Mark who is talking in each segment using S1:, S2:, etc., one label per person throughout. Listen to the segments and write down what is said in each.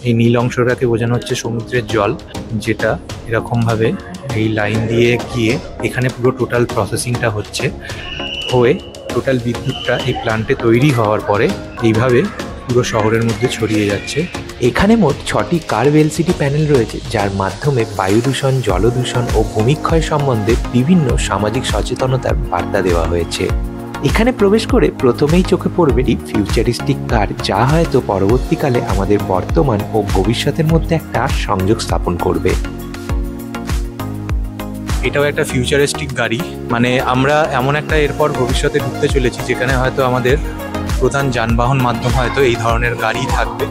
S1: এই নীল অংশটাকে বোঝানো হচ্ছে সমুদ্রের জল, যেটা এরকমভাবে এই লাইন দিয়ে গিয়ে এখানে পুরো টোটাল প্রসেসিংটা হচ্ছে, হয়ে টোটাল বিদ্যুৎটা এই প্ল্যান্টে তৈরি হওয়ার পরে এইভাবে পুরো শহরের মধ্যে ছড়িয়ে যাচ্ছে।
S2: এখানে মোট 6টি কার্ভ এলসিডি প্যানেল রয়েছে, যার মাধ্যমে বায়ু দূষণ, জলদূষণ ও ভূমিক্ষয় সম্বন্ধে বিভিন্ন সামাজিক সচেতনতার বার্তা দেওয়া হয়েছে। এখানে প্রবেশ করে প্রথমেই চোখে পড়বে এই ফিউচারিস্টিক কার, যা হয়তো পরবর্তীকালে আমাদের বর্তমান ও ভবিষ্যতের মধ্যে একটা সংযোগ স্থাপন করবে।
S1: এটাও একটা ফিউচারিস্টিক গাড়ি, মানে আমরা এমন একটা এরপর ভবিষ্যতে ঢুকতে চলেছি যেখানে হয়তো আমাদের প্রধান যানবাহন মাধ্যম হয়তো এই ধরনের গাড়ি থাকবে।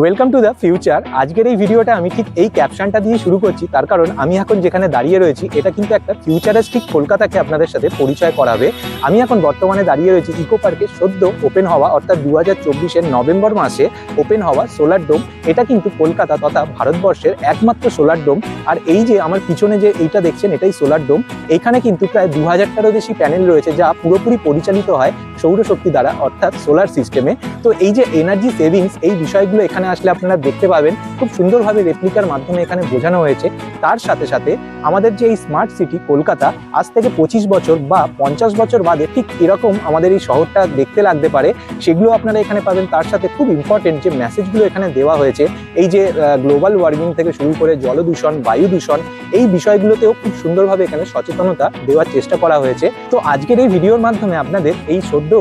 S3: Welcome to the future. আজকের এই ভিডিওটা আমি ঠিক এই ক্যাপশনটা দিয়ে শুরু করছি, তার কারণ আমি এখন যেখানে দাঁড়িয়ে রয়েছি এটা কিন্তু একটা ফিউচারিস্টিক কলকাতাকে আপনাদের সাথে পরিচয় করাবে। আমি এখন বর্তমানে দাঁড়িয়ে রয়েছি ইকো পার্কে সদ্য ওপেন হওয়া, অর্থাৎ 2024-এর নভেম্বর মাসে ওপেন হওয়া সোলার ডোম। এটা কিন্তু কলকাতা তথা ভারতবর্ষের একমাত্র সোলার ডোম। আর এই যে আমার পিছনে যে এইটা দেখছেন, এটাই সোলার ডোম। এইখানে কিন্তু প্রায় 2000টারও বেশি প্যানেল রয়েছে, যা পুরোপুরি পরিচালিত হয় সৌরশক্তি দ্বারা, অর্থাৎ সোলার সিস্টেমে। তো এই যে এনার্জি সেভিংস, এই বিষয়গুলো এখানে আসলে আপনারা দেখতে পাবেন খুব সুন্দরভাবে রেপ্লিকার মাধ্যমে এখানে বোঝানো হয়েছে। তার সাথে সাথে আমাদের যে এই স্মার্ট সিটি কলকাতা আজ থেকে 25 বছর বা 50 বছর বাদে ঠিক এরকম আমাদের এই শহরটা দেখতে লাগতে পারে, সেগুলো আপনারা এখানে পাবেন। তার সাথে খুব ইম্পর্টেন্ট যে মেসেজগুলো এখানে দেওয়া হয়েছে, এই যে গ্লোবাল ওয়ার্মিং থেকে শুরু করে জলদূষণ, বায়ু দূষণ, এই বিষয়গুলোতেও খুব সুন্দরভাবে এখানে সচেতনতা দেওয়ার চেষ্টা করা হয়েছে। তো আজকের এই ভিডিওর মাধ্যমে আপনাদের এই সদ্য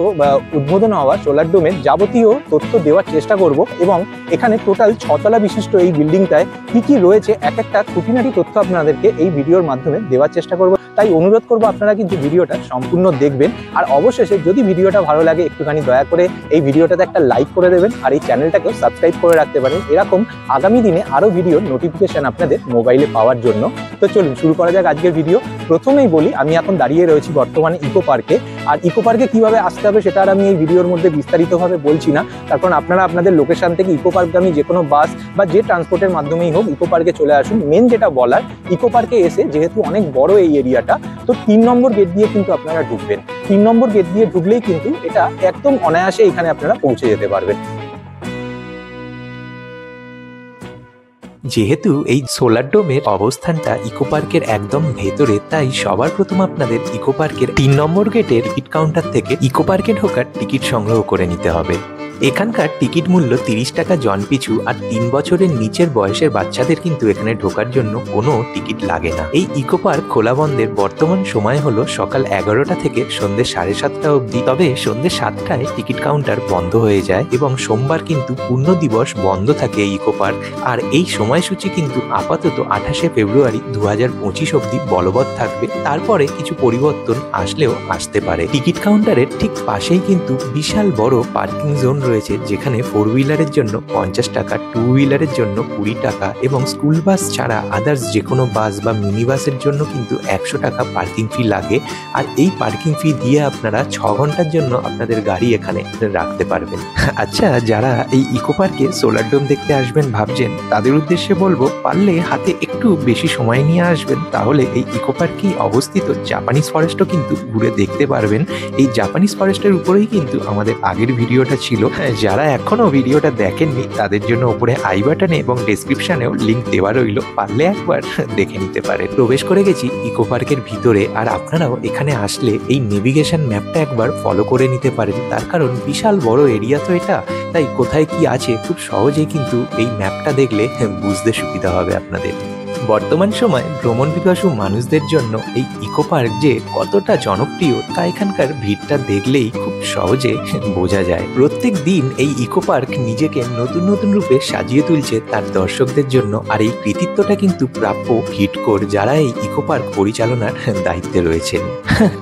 S3: উদ্বোধন হওয়া সোলার ডোমের যাবতীয় তথ্য দেওয়ার চেষ্টা করব, এবং এখানে টোটাল 6 তলা বিশিষ্ট এই বিল্ডিংটায় কি কি রয়েছে এক একটা খুঁটিনাটি তথ্য আপনাদেরকে এই ভিডিওর মাধ্যমে দেওয়ার চেষ্টা করব। তাই অনুরোধ করবো আপনারা কিন্তু ভিডিওটা সম্পূর্ণ দেখবেন। আর অবশেষে যদি ভিডিওটা ভালো লাগে একটুখানি দয়া করে এই ভিডিওটাতে একটা লাইক করে দেবেন, আর এই চ্যানেলটাকেও সাবস্ক্রাইব করে রাখতে পারেন এরকম আগামী দিনে আরও ভিডিওর নোটিফিকেশন আপনাদের মোবাইলে পাওয়ার জন্য। তো চলুন শুরু করা যাক আজকের ভিডিও। প্রথমেই বলি, আমি এখন দাঁড়িয়ে রয়েছি বর্তমানে ইকো পার্কে। আর ইকো পার্কে কীভাবে আসতে হবে সেটা আর আমি এই ভিডিওর মধ্যে বিস্তারিতভাবে বলছি না, তার কারণ আপনারা আপনাদের লোকেশন থেকে ইকো পার্কগামী যে কোনো বাস বা যে ট্রান্সপোর্টের মাধ্যমেই হোক ইকো পার্কে চলে আসুন। মেন যেটা বলার, ইকো পার্কে এসে যেহেতু অনেক বড় এই এরিয়াটা, তো 3 নম্বর গেট দিয়ে কিন্তু আপনারা ঢুকবেন। 3 নম্বর গেট দিয়ে ঢুকলেই কিন্তু এটা একদম অনায়াসে এখানে আপনারা পৌঁছে যেতে পারবেন।
S2: যেহেতু এই সোলার ডোমের অবস্থানটা ইকো পার্কের একদম ভেতরে, তাই সবার প্রথম আপনাদের ইকো পার্কের 3 নম্বর গেটের টিকিট কাউন্টার থেকে ইকো পার্কে ঢোকার টিকিট সংগ্রহ করে নিতে হবে। এখানকার টিকিট মূল্য 30 টাকা জন পিছু, আর 3 বছরের নিচের বয়সের বাচ্চাদের কিন্তু এখানে ঢোকার জন্য কোনো টিকিট লাগে না। এই ইকো পার্ক খোলা বন্ধের বর্তমান সময় হলো সকাল 11টা থেকে সন্ধ্যে 7:30 অবধি। তবে সন্ধ্যে 7টায় টিকিট কাউন্টার বন্ধ হয়ে যায়, এবং সোমবার কিন্তু পূর্ণ দিবস বন্ধ থাকে এই ইকো পার্ক। আর এই সময়সূচি কিন্তু আপাতত 28শে ফেব্রুয়ারি 2025 অবধি বলবৎ থাকবে। তারপরে কিছু পরিবর্তন আসলেও আসতে পারে। টিকিট কাউন্টারের ঠিক পাশেই কিন্তু বিশাল বড় পার্কিং জোন রয়েছে, যেখানে 4 হুইলারের জন্য 50 টাকা, 2 হুইলারের জন্য 20 টাকা, এবং স্কুল বাস ছাড়া আদার্স যে কোনো বাস বা মিনি বাসের জন্য কিন্তু 100 টাকা পার্কিং ফি লাগে। আর এই পার্কিং ফি দিয়ে আপনারা 6 ঘন্টার জন্য আপনাদের গাড়ি এখানে রাখতে পারবেন। আচ্ছা, যারা এই ইকো পার্কে সোলার ডোম দেখতে আসবেন ভাবছেন, তাদের উদ্দেশ্যে বলবো, পারলে হাতে একটু বেশি সময় নিয়ে আসবেন, তাহলে এই ইকো পার্কেই অবস্থিত জাপানিজ ফরেস্টও কিন্তু ঘুরে দেখতে পারবেন। এই জাপানিজ ফরেস্টের উপরেই কিন্তু আমাদের আগের ভিডিওটা ছিল। যারা এখনো ভিডিওটা দেখেননি তাদের জন্য উপরে আই বাটনে এবং ডেসক্রিপশনেও লিংক দেওয়া রইল, পারলে একবার দেখে নিতে পারেন। প্রবেশ করে গেছি ইকো পার্কের ভিতরে, আর আপনারাও এখানে আসলে এই নেভিগেশন ম্যাপটা একবার ফলো করে নিতে পারেন। তার কারণ বিশাল বড় এরিয়া তো এটা, তাই কোথায় কি আছে খুব সহজেই কিন্তু এই ম্যাপটা দেখলে বুঝতে সুবিধা হবে আপনাদের। বর্তমান সময় ভ্রমণ পিপাসু মানুষদের জন্য এই ইকো পার্ক যে কতটা জনপ্রিয় তা এখানকার ভিড়টা দেখলেই খুব সহজে বোঝা যায়। প্রত্যেক দিন এই ইকো পার্ক নিজেকে নতুন নতুন রূপে সাজিয়ে তুলছে তার দর্শকদের জন্য, আর এই কৃতিত্বটা কিন্তু প্রাপ্য হিটকোর, যারা এই ইকো পার্ক পরিচালনার দায়িত্বে রয়েছেন।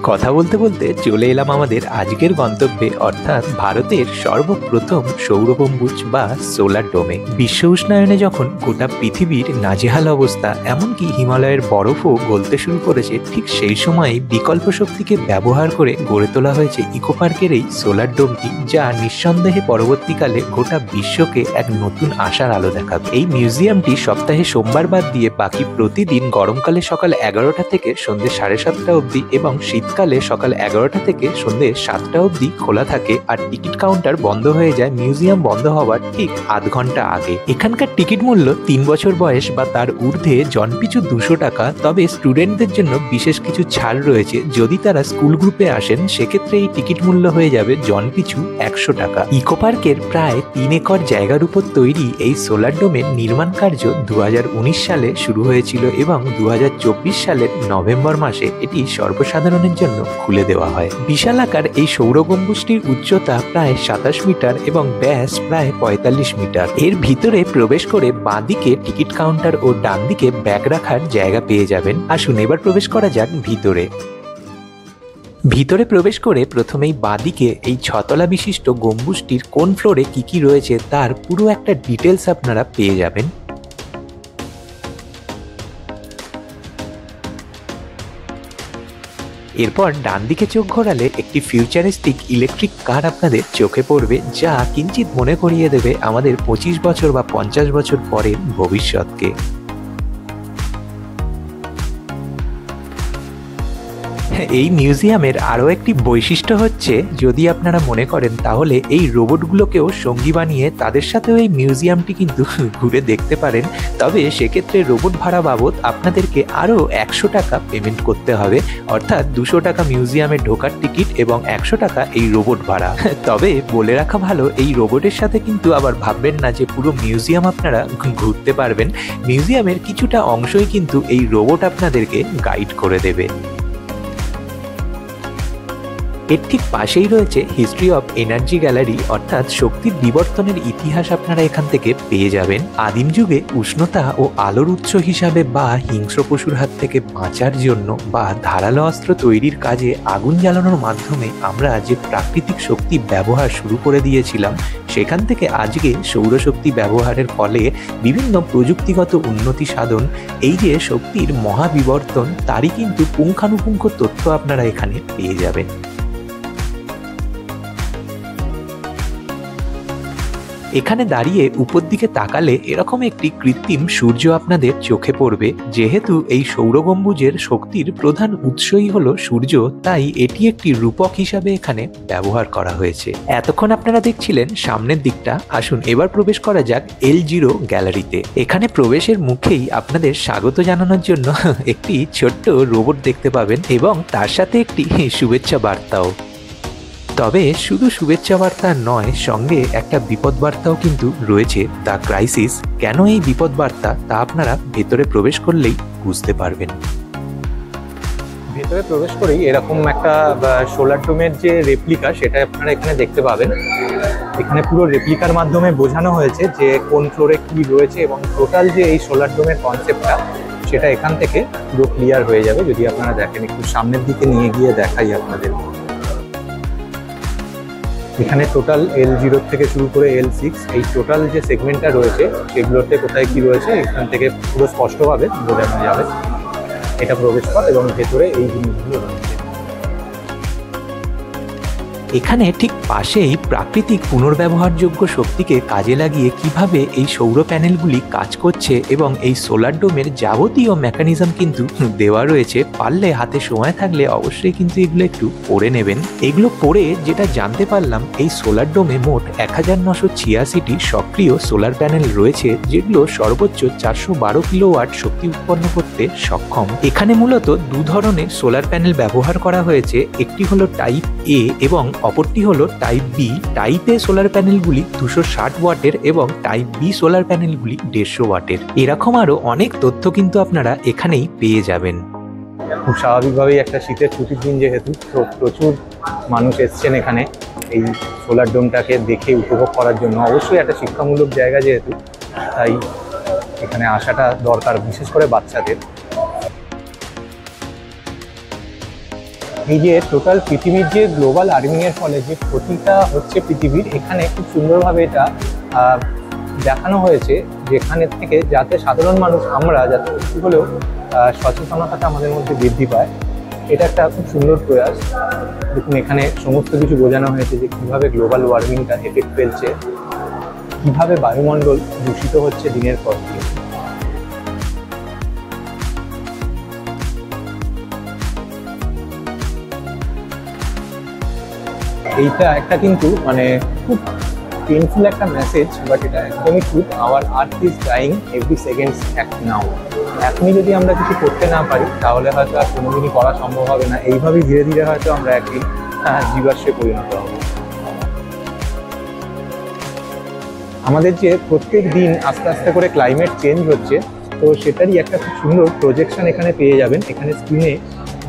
S2: কথা বলতে বলতে চলে এলাম আমাদের আজকের গন্তব্যে, অর্থাৎ ভারতের সর্বপ্রথম সৌর গম্বুজ বা সোলার ডোমে। বিশ্ব উষ্ণায়নে যখন গোটা পৃথিবীর নাজেহাল অবস্থা, উষ্ণতা এমনকি হিমালয়ের বরফও গলতে শুরু করেছে, ঠিক সেই সময়েই বিকল্প শক্তিকে ব্যবহার করে গড়ে তোলা হয়েছে ইকো পার্কের এই সোলার ডোমটি, যা নিঃসন্দেহে পরবর্তীকালে গোটা বিশ্বকে এক নতুন আশার আলো দেখাবে। এই মিউজিয়ামটি সপ্তাহে সোমবার বাদ দিয়ে বাকি প্রতিদিন গরমকালে সকাল 11টা থেকে সন্ধ্যে 7:30 অবধি এবং শীতকালে সকাল 11টা থেকে সন্ধ্যে 7টা অবধি খোলা থাকে। আর টিকিট কাউন্টার বন্ধ হয়ে যায় মিউজিয়াম বন্ধ হওয়ার ঠিক আধ ঘন্টা আগে। এখানকার টিকিট মূল্য 3 বছর বয়স বা তার ঊর্ধ্বে জনপিছু 200 টাকা। তবে স্টুডেন্টদের জন্য বিশেষ কিছু ছাড় রয়েছে। যদি তারা স্কুল গ্রুপে আসেন সেক্ষেত্রে এই টিকিট মূল্য হয়ে যাবে জনপিছু 100 টাকা। ইকো পার্কের প্রায় 3 একর জায়গার উপর তৈরি এই সোলার ডোমের নির্মাণ কার্য 2019 সালে শুরু হয়েছিল এবং 2024 সালের নভেম্বর মাসে এটি সর্বসাধারণের জন্য খুলে দেওয়া হয়। বিশাল আকার এই সৌর গম্বুজটির উচ্চতা প্রায় 27 মিটার এবং ব্যাস প্রায় 45 মিটার। এর ভিতরে প্রবেশ করে বাঁদিকে টিকিট কাউন্টার ও ডান দিকে ব্যাগ রাখার জায়গা পেয়ে যাবেন। আসুন এবার প্রবেশ করা যাক ভিতরে। ভিতরে প্রবেশ করে প্রথমেই বাঁদিকে এই 6 তলা বিশিষ্ট গম্বুজটির কোন ফ্লোরে কি কি রয়েছে তার পুরো একটা ডিটেলস আপনারা পেয়ে যাবেন। এরপর ডান দিকে চোখ ঘোরালে একটি ফিউচারিস্টিক ইলেকট্রিক কার আপনাদের চোখে পড়বে, যা কিঞ্চিত মনে করিয়ে দেবে আমাদের 25 বছর বা 50 বছর পরের ভবিষ্যৎকে। এই মিউজিয়ামের আরও একটি বৈশিষ্ট্য হচ্ছে, যদি আপনারা মনে করেন তাহলে এই রোবটগুলোকেও সঙ্গী বানিয়ে তাদের সাথেও এই মিউজিয়ামটি কিন্তু ঘুরে দেখতে পারেন। তবে সেক্ষেত্রে রোবট ভাড়া বাবদ আপনাদেরকে আরও 100 টাকা পেমেন্ট করতে হবে, অর্থাৎ 200 টাকা মিউজিয়ামে ঢোকার টিকিট এবং 100 টাকা এই রোবট ভাড়া। তবে বলে রাখা ভালো, এই রোবটের সাথে কিন্তু আবার ভাববেন না যে পুরো মিউজিয়াম আপনারা ঘুরতে পারবেন। মিউজিয়ামের কিছুটা অংশই কিন্তু এই রোবট আপনাদেরকে গাইড করে দেবে। এর ঠিক পাশেই রয়েছে হিস্ট্রি অফ এনার্জি গ্যালারি, অর্থাৎ শক্তির বিবর্তনের ইতিহাস আপনারা এখান থেকে পেয়ে যাবেন। আদিম যুগে উষ্ণতা ও আলোর উৎস হিসাবে বা হিংস্র পশুর হাত থেকে বাঁচার জন্য বা ধারালো অস্ত্র তৈরির কাজে আগুন জ্বালানোর মাধ্যমে আমরা যে প্রাকৃতিক শক্তি ব্যবহার শুরু করে দিয়েছিলাম, সেখান থেকে আজকে সৌরশক্তি ব্যবহারের ফলে বিভিন্ন প্রযুক্তিগত উন্নতি সাধন, এই যে শক্তির মহাবিবর্তন, তারই কিন্তু পুঙ্খানুপুঙ্খ তথ্য আপনারা এখানে পেয়ে যাবেন। এখানে দাঁড়িয়ে উপর দিকে তাকালে এরকম একটি কৃত্রিম সূর্য আপনাদের চোখে পড়বে। যেহেতু এই সৌর গম্বুজের শক্তির প্রধান উৎসই হলো সূর্য, তাই এটি একটি রূপক হিসাবে এখানে ব্যবহার করা হয়েছে। এতক্ষণ আপনারা দেখছিলেন সামনের দিকটা, আসুন এবার প্রবেশ করা যাক L0 গ্যালারিতে। এখানে প্রবেশের মুখেই আপনাদের স্বাগত জানানোর জন্য একটি ছোট্ট রোবট দেখতে পাবেন এবং তার সাথে একটি শুভেচ্ছা বার্তাও। তবে শুধু শুভেচ্ছা বার্তা নয়, সঙ্গে একটা বিপদ বার্তাও কিন্তু রয়েছে, দ্য ক্রাইসিস। কেন এই বিপদ বার্তা তা আপনারা ভেতরে প্রবেশ করলেই বুঝতে পারবেন।
S3: ভেতরে প্রবেশ করেই এরকম একটা সোলার ডোমের যে রেপ্লিকা, সেটা আপনারা এখানে দেখতে পাবেন। এখানে পুরো রেপ্লিকার মাধ্যমে বোঝানো হয়েছে যে কোন ফ্লোরে কি রয়েছে এবং টোটাল যে এই সোলার ডোমের কনসেপ্টটা, সেটা এখান থেকে পুরো ক্লিয়ার হয়ে যাবে। যদি আপনারা দেখেন, একটু সামনের দিকে নিয়ে গিয়ে দেখাই আপনাদের। এখানে টোটাল L0 থেকে শুরু করে L6 এই টোটাল যে সেগমেন্টটা রয়েছে, সেগুলোতে কোথায় কি রয়েছে এখান থেকে পুরো স্পষ্টভাবে বোঝানো যাবে। এটা প্রবেশপথ এবং ভেতরে এই জিনিসগুলো রয়েছে।
S2: এখানে ঠিক পাশেই প্রাকৃতিক পুনর্ব্যবহারযোগ্য শক্তিকে কাজে লাগিয়ে কিভাবে এই সৌর প্যানেলগুলি কাজ করছে এবং এই সোলার ডোমের যাবতীয় মেকানিজম কিন্তু দেওয়া রয়েছে। পারলে হাতে সময় থাকলে অবশ্যই কিন্তু এগুলো একটু পড়ে নেবেন। এগুলো পড়ে যেটা জানতে পারলাম, এই সোলার ডোমে মোট 1986টি সক্রিয় সোলার প্যানেল রয়েছে, যেগুলো সর্বোচ্চ 412 কিলোওয়াট শক্তি উৎপন্ন করতে সক্ষম। এখানে মূলত দু ধরনের সোলার প্যানেল ব্যবহার করা হয়েছে, একটি হলো টাইপ এ এবং অপরটি হলো টাইপ বি। টাইপ এ সোলার প্যানেলগুলি 260 ওয়াটের এবং টাইপ বি সোলার প্যানেলগুলি 150 ওয়াটের। এরকম আরো অনেক তথ্য কিন্তু আপনারা এখানেই পেয়ে যাবেন।
S3: খুব স্বাভাবিকভাবেই একটা শীতের ছুটির দিন, যেহেতু প্রচুর মানুষ এসছেন এখানে এই সোলার ডোমটাকে দেখে উপভোগ করার জন্য। অবশ্যই একটা শিক্ষামূলক জায়গা যেহেতু, তাই এখানে আসাটা দরকার, বিশেষ করে বাচ্চাদের। এই যে টোটাল পৃথিবীর যে গ্লোবাল ওয়ার্মিংয়ের ফলে যে ক্ষতিটা হচ্ছে পৃথিবীর, এখানে খুব সুন্দরভাবে এটা দেখানো হয়েছে যেখানে থেকে যাতে সাধারণ মানুষ আমরা যাতে একটু হলেও সচেতনতাটা আমাদের মধ্যে বৃদ্ধি পায়। এটা একটা খুব সুন্দর প্রয়াস। দেখুন এখানে সমস্ত কিছু বোঝানো হয়েছে যে কীভাবে গ্লোবাল ওয়ার্মিংটা এফেক্ট ফেলছে, কীভাবে বায়ুমণ্ডল দূষিত হচ্ছে দিনের পর দিন। এইটা একটা কিন্তু মানে খুব পেইনফুল একটা মেসেজ, বাট এটা একদমই ঠিক। Our earth is dying every seconds act now. এখনই যদি আমরা কিছু করতে না পারি তাহলে হয়তো আর কোনোদিনই করা সম্ভব হবে না। এইভাবেই ধীরে ধীরে হয়তো আমরা একদিন জীবাশ্মে পরিণত হব। আমাদের যে প্রত্যেক দিন আস্তে আস্তে করে ক্লাইমেট চেঞ্জ হচ্ছে, তো সেটারই একটা খুব সুন্দর প্রজেকশন এখানে পেয়ে যাবেন। এখানে স্ক্রিনে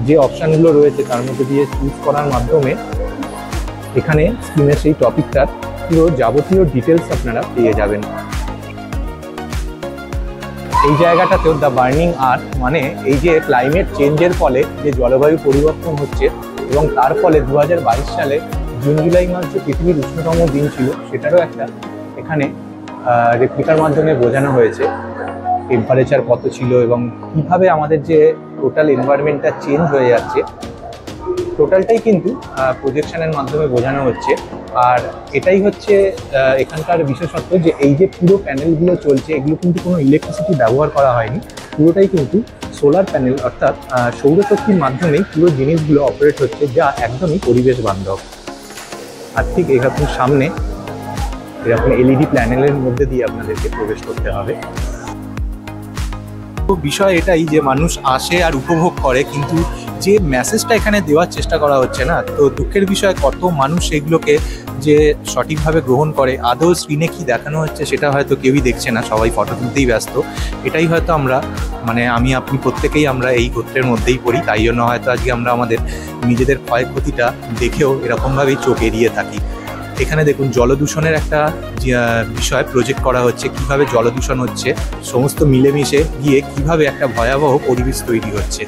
S3: যে অপশানগুলো রয়েছে তার মধ্যে দিয়ে চুজ করার মাধ্যমে এখানে স্ক্রিনের সেই টপিকটার পুরো যাবতীয় ডিটেলস আপনারা পেয়ে যাবেন। এই জায়গাটাতেও দ্য বার্নিং আর্থ, মানে এই যে ক্লাইমেট চেঞ্জের ফলে যে জলবায়ু পরিবর্তন হচ্ছে এবং তার ফলে 2022 সালে জুন জুলাই মাস যে পৃথিবীর উষ্ণতম দিন ছিল সেটারও একটা এখানে রেপ্লিকার মাধ্যমে বোঝানো হয়েছে টেম্পারেচার কত ছিল এবং কীভাবে আমাদের যে টোটাল এনভায়রনমেন্টটা চেঞ্জ হয়ে যাচ্ছে, টোটালটাই কিন্তু প্রজেকশনের মাধ্যমে বোঝানো হচ্ছে। আর এটাই হচ্ছে এখানকার বিশেষত্ব যে এই যে পুরো প্যানেলগুলো চলছে এগুলো কিন্তু কোনো ইলেকট্রিসিটি ব্যবহার করা হয়নি, পুরোটাই কিন্তু সোলার প্যানেল অর্থাৎ সৌরশক্তির মাধ্যমেই পুরো জিনিসগুলো অপারেট হচ্ছে, যা একদমই পরিবেশ বান্ধব। আর ঠিক এরকম সামনে এরকম এলইডি প্যানেলের মধ্যে দিয়ে আপনাদেরকে প্রবেশ করতে হবে। তো বিষয় এটাই যে মানুষ আসে আর উপভোগ করে, কিন্তু যে মেসেজটা এখানে দেওয়ার চেষ্টা করা হচ্ছে না, তো দুঃখের বিষয় কত মানুষ এগুলোকে যে সঠিকভাবে গ্রহণ করে, আদৌ স্ক্রিনে কি দেখানো হচ্ছে সেটা হয়তো কেউই দেখছে না, সবাই ফটো তুলতেই ব্যস্ত। এটাই হয়তো আমরা মানে আমি আপনি প্রত্যেকেই আমরা এই গোত্রের মধ্যেই পড়ি, তাই জন্য হয়তো আজকে আমরা আমাদের নিজেদের ক্ষয়ক্ষতিটা দেখেও এরকমভাবেই চোখ এড়িয়ে থাকি। এখানে দেখুন জলদূষণের একটা বিষয় প্রজেক্ট করা হচ্ছে, কিভাবে জলদূষণ হচ্ছে, সমস্ত মিলেমিশে গিয়ে কিভাবে একটা ভয়াবহ পরিবেশ তৈরি হচ্ছে।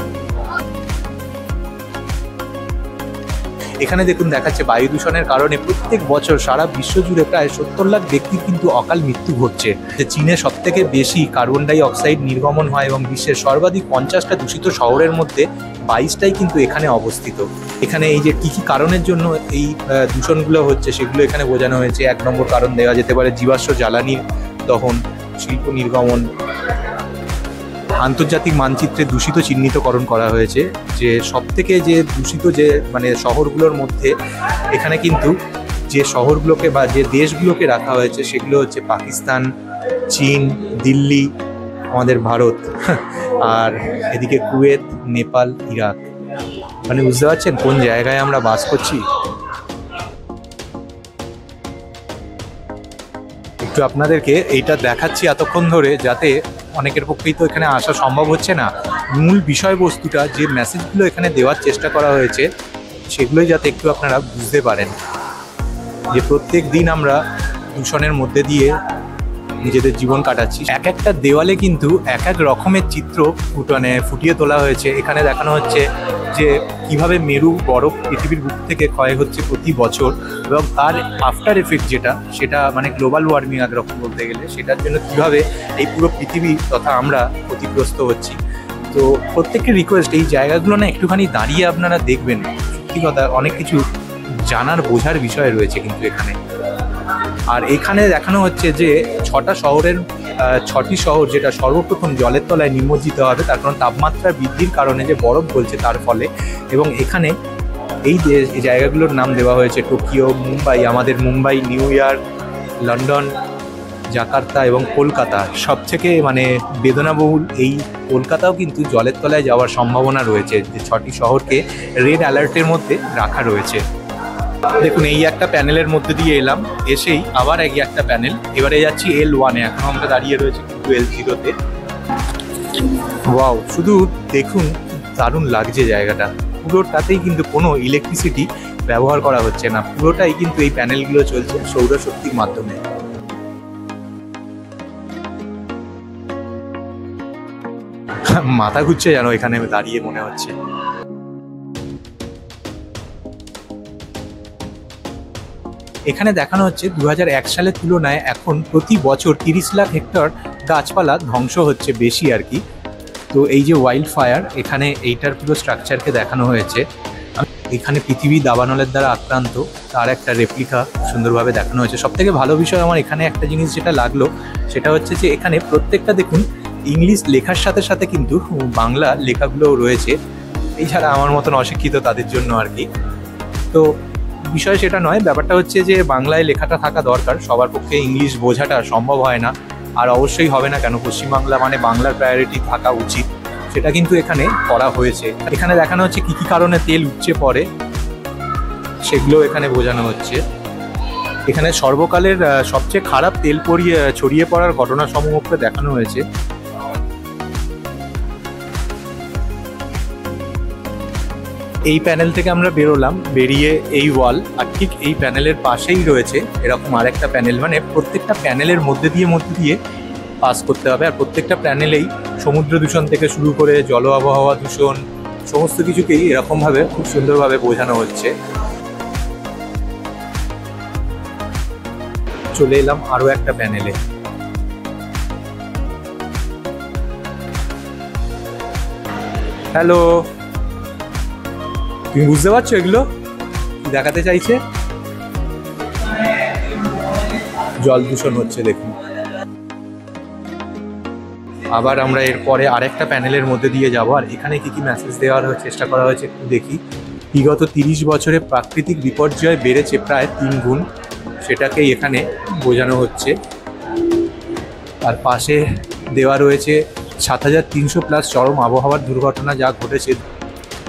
S3: এখানে দেখুন দেখাচ্ছে বায়ু দূষণের কারণে প্রত্যেক বছর সারা বিশ্ব জুড়ে প্রায় 70 লাখ ব্যক্তির কিন্তু অকাল মৃত্যু ঘটছে। চীনে সব থেকে বেশি কার্বন ডাই অক্সাইড নির্গমন হয় এবং বিশ্বের সর্বাধিক 50টা দূষিত শহরের মধ্যে 22টাই কিন্তু এখানে অবস্থিত। এখানে এই যে কী কী কারণের জন্য এই দূষণগুলো হচ্ছে সেগুলো এখানে বোঝানো হয়েছে। 1 নম্বর কারণ দেওয়া যেতে পারে জীবাশ্ম জ্বালানির দহন, শিল্প নির্গমন। আন্তর্জাতিক মানচিত্রে দূষিত চিহ্নিতকরণ করা হয়েছে যে সবথেকে যে দূষিত যে মানে শহরগুলোর মধ্যে এখানে কিন্তু যে শহরগুলোকে বা যে দেশগুলোকে রাখা হয়েছে সেগুলো হচ্ছে পাকিস্তান, চীন, দিল্লি, আমাদের ভারত, আর এদিকে কুয়েত, নেপাল, ইরাক। মানে বুঝতে পারছেন কোন জায়গায় আমরা বাস করছি। একটু আপনাদেরকে এইটা দেখাচ্ছি এতক্ষণ ধরে, যাতে অনেকের পক্ষেই তো এখানে আসা সম্ভব হচ্ছে না, মূল বিষয়বস্তুটা যে মেসেজগুলো এখানে দেওয়ার চেষ্টা করা হয়েছে সেগুলোই যাতে একটু আপনারা বুঝতে পারেন যে প্রত্যেক দিন আমরা দূষণের মধ্যে দিয়ে নিজেদের জীবন কাটাচ্ছি। এক একটা দেওয়ালে কিন্তু এক এক রকমের চিত্র ফুটিয়ে তোলা হয়েছে। এখানে দেখানো হচ্ছে যে কিভাবে মেরু বরফ পৃথিবীর বুক থেকে ক্ষয় হচ্ছে প্রতি বছর এবং তার আফটার এফেক্ট যেটা সেটা মানে গ্লোবাল ওয়ার্মিং একরকম বলতে গেলে, সেটার জন্য কীভাবে এই পুরো পৃথিবী তথা আমরা ক্ষতিগ্রস্ত হচ্ছি। তো প্রত্যেকের রিকোয়েস্ট এই জায়গাগুলো না একটুখানি দাঁড়িয়ে আপনারা দেখবেন, সত্যি কথা অনেক কিছু জানার বোঝার বিষয় রয়েছে কিন্তু এখানে। আর এখানে দেখানো হচ্ছে যে 6টা শহরের 6টি শহর যেটা সর্বপ্রথম জলের তলায় নিমজ্জিত হবে, তার কারণ তাপমাত্রা বৃদ্ধির কারণে যে বরফ গলছে তার ফলে। এবং এখানে এই জায়গাগুলোর নাম দেওয়া হয়েছে টোকিও, মুম্বাই, আমাদের Mumbai, new York, London, Jakarta এবং কলকাতা। সবথেকে মানে বেদনাবহুল এই কলকাতাও কিন্তু জলের তলায় যাওয়ার সম্ভাবনা রয়েছে, যে 6টি শহরকে রেড অ্যালার্টের মধ্যে রাখা রয়েছে। দেখুন এই একটা প্যানেলের মধ্যে দিয়ে এলাম, এসেই আবার এই একটা প্যানেল, এবারে যাচ্ছি L1-এ। এখন আমরা দাঁড়িয়ে রয়েছি কিন্তু L0-তে। ওয়াও, শুধু দেখুন দারুণ লাগছে জায়গাটা। পুরোটাতেই কিন্তু কোনো ইলেকট্রিসিটি ব্যবহার করা হচ্ছে না, পুরোটাই কিন্তু এই প্যানেলগুলো চলছে সৌরশক্তির মাধ্যমে। মাথা ঘুরছে যেন এখানে দাঁড়িয়ে মনে হচ্ছে। এখানে দেখানো হচ্ছে 2001 সালের তুলনায় এখন প্রতি বছর 30 লাখ হেক্টর
S1: গাছপালা ধ্বংস হচ্ছে বেশি আর কি। তো এই যে ওয়াইল্ড ফায়ার, এখানে এইটার পুরো স্ট্রাকচারকে দেখানো হয়েছে। এখানে পৃথিবী দাবানলের দ্বারা আক্রান্ত তার একটা রেপ্লিকা সুন্দরভাবে দেখানো হয়েছে। সব থেকে ভালো বিষয় আমার এখানে একটা জিনিস যেটা লাগলো সেটা হচ্ছে যে এখানে প্রত্যেকটা দেখুন ইংলিশ লেখার সাথে সাথে কিন্তু বাংলা লেখাগুলোও রয়েছে, এই ছাড়া আমার মতন অশিক্ষিত তাদের জন্য আর কি। তো বিষয় সেটা নয়, ব্যাপারটা হচ্ছে যে বাংলায় লেখাটা থাকা দরকার, সবার পক্ষে ইংলিশ বোঝাটা সম্ভব হয় না, আর অবশ্যই হবে না কেন, পশ্চিমবাংলা মানে বাংলার প্রায়োরিটি থাকা উচিত, সেটা কিন্তু এখানে করা হয়েছে। এখানে দেখানো হচ্ছে কী কী কারণে তেল উপচে পড়ে, সেগুলো এখানে বোঝানো হচ্ছে। এখানে সর্বকালের সবচেয়ে খারাপ তেল ছড়িয়ে পড়ার ঘটনাসমূহকে দেখানো হয়েছে। এই প্যানেল থেকে আমরা বেরোলাম, বেরিয়ে এই ওয়াল, আর ঠিক এই প্যানেলের পাশেই রয়েছে এরকম আরেকটা প্যানেল, মানে প্রত্যেকটা প্যানেলের মধ্যে দিয়ে পাস করতে হবে। আর প্রত্যেকটা প্যানেলেই সমুদ্র দূষণ থেকে শুরু করে জল আবহাওয়া দূষণ সমস্ত কিছুকেই এরকমভাবে খুব সুন্দরভাবে বোঝানো হচ্ছে। চলে এলাম আরো একটা প্যানেলে। হ্যালো, তুমি বুঝতে পারছো এগুলো দেখাতে চাইছে? জল দূষণ হচ্ছে দেখুন। আবার আমরা এরপরে আরেকটা প্যানেলের মধ্যে দিয়ে যাব, আর এখানে কি কি মেসেজ দেওয়ার চেষ্টা করা হয়েছে একটু দেখি। বিগত 30 বছরে প্রাকৃতিক বিপর্যয় বেড়েছে প্রায় 3 গুণ, সেটাকেই এখানে বোঝানো হচ্ছে। আর পাশে দেওয়া রয়েছে 7300+ চরম আবহাওয়ার দুর্ঘটনা যা ঘটেছে।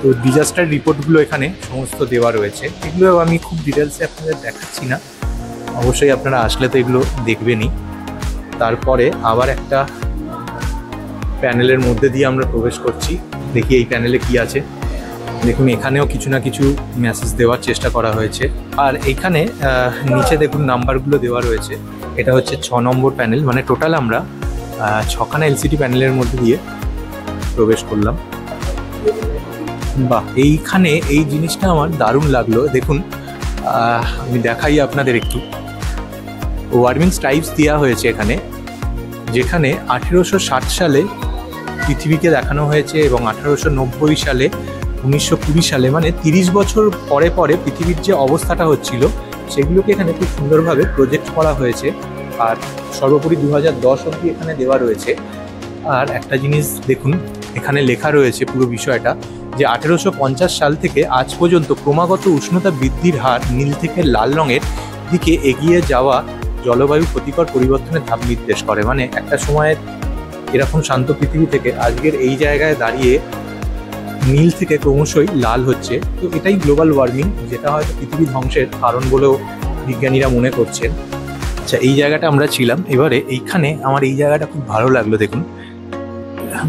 S1: তো ডিজাস্টার রিপোর্টগুলো এখানে সমস্ত দেওয়া রয়েছে, এগুলো আমি খুব ডিটেলসে আপনাদের দেখাচ্ছি না, অবশ্যই আপনারা আসলে তো এগুলো দেখবেনই। তারপরে আবার একটা প্যানেলের মধ্যে দিয়ে আমরা প্রবেশ করছি, দেখি এই প্যানেলে কি আছে। দেখুন এখানেও কিছু না কিছু মেসেজ দেওয়ার চেষ্টা করা হয়েছে। আর এইখানে নিচে দেখুন নাম্বারগুলো দেওয়া রয়েছে। এটা হচ্ছে 6 নম্বর প্যানেল, মানে টোটাল আমরা 6খানা এলসিডি প্যানেলের মধ্যে দিয়ে প্রবেশ করলাম। বাহ, এইখানে এই জিনিসটা আমার দারুণ লাগলো। দেখুন আমি দেখাই আপনাদের একটু, ওয়ার্মিং টাইপস দেওয়া হয়েছে এখানে, যেখানে 1860 সালে পৃথিবীকে দেখানো হয়েছে এবং 1890 সালে, 1920 সালে, মানে 30 বছর পরে পরে পৃথিবীর যে অবস্থাটা হচ্ছিল সেগুলোকে এখানে খুব সুন্দরভাবে প্রজেক্ট করা হয়েছে। আর সর্বোপরি 2010 অবধি এখানে দেওয়া রয়েছে। আর একটা জিনিস দেখুন, এখানে লেখা রয়েছে পুরো বিষয়টা, যে 1850 সাল থেকে আজ পর্যন্ত ক্রমাগত উষ্ণতা বৃদ্ধির হার নীল থেকে লাল রঙের দিকে এগিয়ে যাওয়া জলবায়ু ক্ষতিকর পরিবর্তনের ধাপ নির্দেশ করে। মানে একটা সময় এরকম শান্ত পৃথিবী থেকে আজকের এই জায়গায় দাঁড়িয়ে নীল থেকে ক্রমশই লাল হচ্ছে। তো এটাই গ্লোবাল ওয়ার্মিং, যেটা হয়তো পৃথিবী ধ্বংসের কারণ বলেও বিজ্ঞানীরা মনে করছেন। আচ্ছা, এই জায়গাটা আমরা ছিলাম। এবারে এইখানে আমার এই জায়গাটা খুব ভালো লাগলো। দেখুন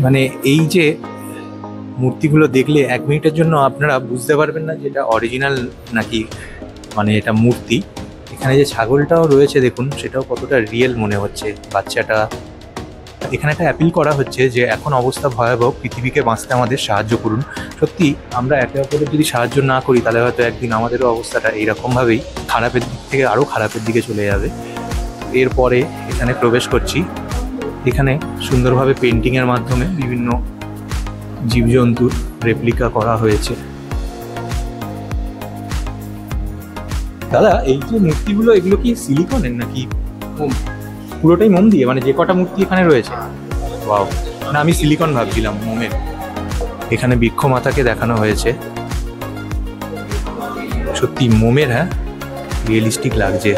S1: মানে এই যে মূর্তিগুলো দেখলে 1 মিনিটের জন্য আপনারা বুঝতে পারবেন না যে এটা অরিজিনাল নাকি মানে এটা মূর্তি। এখানে যে ছাগলটাও রয়েছে দেখুন, সেটাও কতটা রিয়েল মনে হচ্ছে। বাচ্চাটা এখানে একটা অ্যাপিল করা হচ্ছে যে এখন অবস্থা ভয়াবহ, পৃথিবীকে বাঁচতে আমাদের সাহায্য করুন। সত্যি আমরা একে অপরের যদি সাহায্য না করি তাহলে হয়তো একদিন আমাদেরও অবস্থাটা এইরকমভাবেই খারাপের দিক থেকে আরও খারাপের দিকে চলে যাবে। এরপরে এখানে প্রবেশ করছি। এখানে সুন্দরভাবে পেন্টিংয়ের মাধ্যমে বিভিন্ন জীবজন্তুর রেপ্লিকা করা হয়েছে। দাদা, এই যে মূর্তিগুলো এগুলো কি সিলিকনের নাকি পুরোটাই মোম দিয়ে? মানে যে কটা মূর্তি এখানে রয়েছে, ওয়াও, না আমি সিলিকন ভাবছিলাম, মোমের। এখানে বৃক্ষ মাতাকে দেখানো হয়েছে, সত্যি মোমের, হ্যাঁ রিয়েলিস্টিক লাগছে।